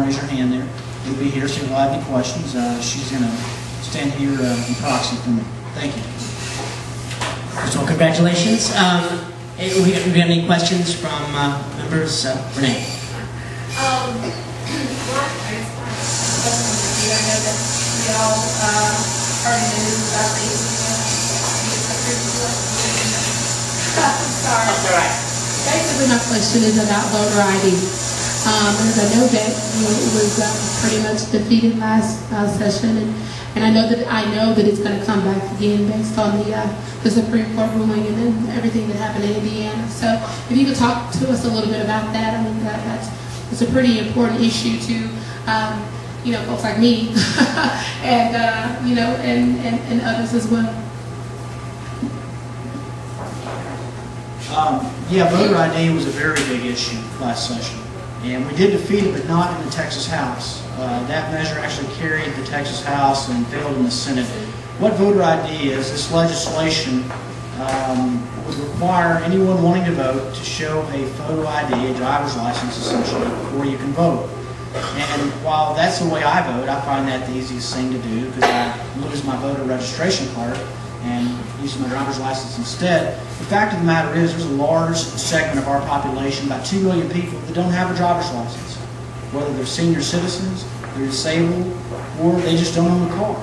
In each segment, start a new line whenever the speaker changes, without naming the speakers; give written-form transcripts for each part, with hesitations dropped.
raise her hand there. You'll be here, so if you have any questions, she's going to stand here in proxy for me. Thank you.
First of all, congratulations. Do we have any questions from members? Renee.
I know that we all heard in the news about the sorry. That's all right.
Basically, my question is about voter ID. As I know that it was pretty much defeated last session, and I know that it's going to come back again based on the Supreme Court ruling and then everything that happened in Indiana. So, if you could talk to us a little bit about that, I mean that's a pretty important issue to folks like me and and others as well.
Yeah, voter ID was a very big issue last session. And we did defeat it, but not in the Texas House. That measure actually carried the Texas House and failed in the Senate. What voter ID is, this legislation would require anyone wanting to vote to show a photo ID, a driver's license essentially, before you can vote. And while that's the way I vote, I find that the easiest thing to do because I lose my voter registration card and use my driver's license instead. The fact of the matter is there's a large segment of our population, about 2 million people, that don't have a driver's license. Whether they're senior citizens, they're disabled, or they just don't own a car.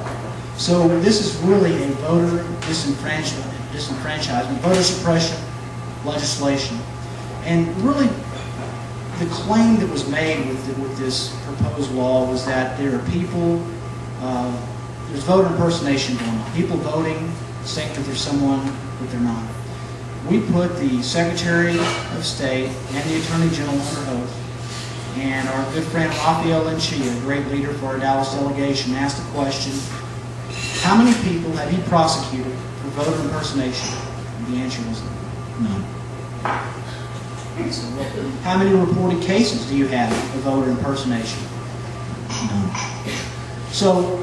So this is really a voter disenfranchisement, voter suppression legislation. And really the claim that was made with this proposed law was that there are people, there's voter impersonation going on. People voting, saying that there's someone that they're not. We put the Secretary of State and the Attorney General under oath, and our good friend Rafael Linchia, a great leader for our Dallas delegation, asked the question, how many people have you prosecuted for voter impersonation? And the answer was none. So how many reported cases do you have of voter impersonation? None. So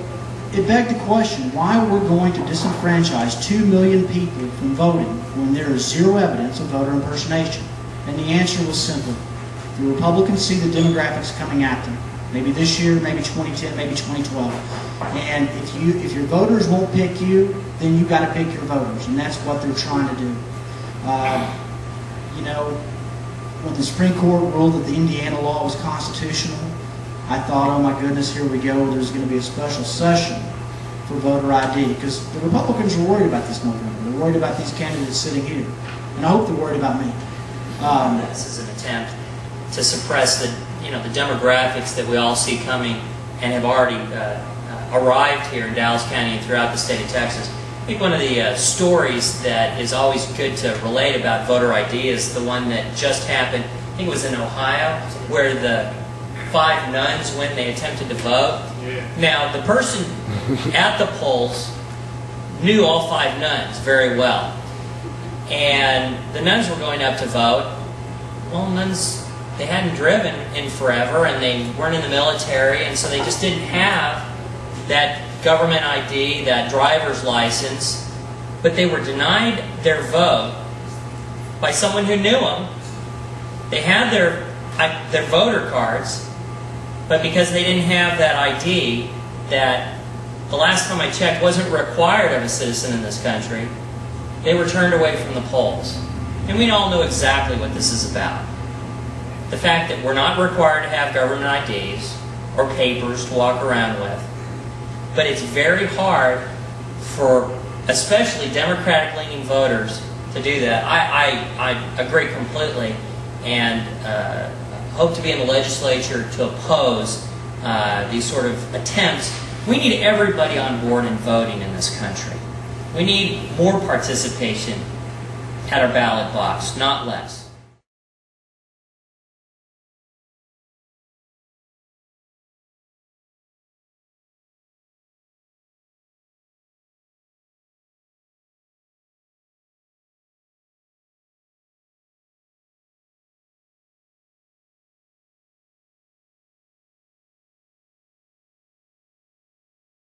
it begged the question, why we're going to disenfranchise 2 million people from voting when there is zero evidence of voter impersonation? And the answer was simple. The Republicans see the demographics coming at them. Maybe this year, maybe 2010, maybe 2012. And if your voters won't pick you, then you've got to pick your voters. And that's what they're trying to do. When the Supreme Court ruled that the Indiana law was constitutional, I thought, oh my goodness, here we go. There's going to be a special session for voter ID. Because the Republicans are worried about this November. They're worried about these candidates sitting here. And I hope they're worried about me.
This is an attempt to suppress the demographics that we all see coming and have already arrived here in Dallas County and throughout the state of Texas. I think one of the stories that is always good to relate about voter ID is the one that just happened, I think it was in Ohio, where the 5 nuns when they attempted to vote. Yeah. Now, the person at the polls knew all 5 nuns very well. And the nuns were going up to vote. Well, nuns, they hadn't driven in forever, and they weren't in the military, and so they just didn't have that government ID, that driver's license, but they were denied their vote by someone who knew them. They had their voter cards, but because they didn't have that ID that the last time I checked wasn't required of a citizen in this country, they were turned away from the polls. And we all know exactly what this is about. The fact that we're not required to have government IDs or papers to walk around with. But it's very hard for especially Democratic-leaning voters to do that. I agree completely and hope to be in the legislature to oppose these sort of attempts. We need everybody on board in voting in this country. We need more participation at our ballot box, not less.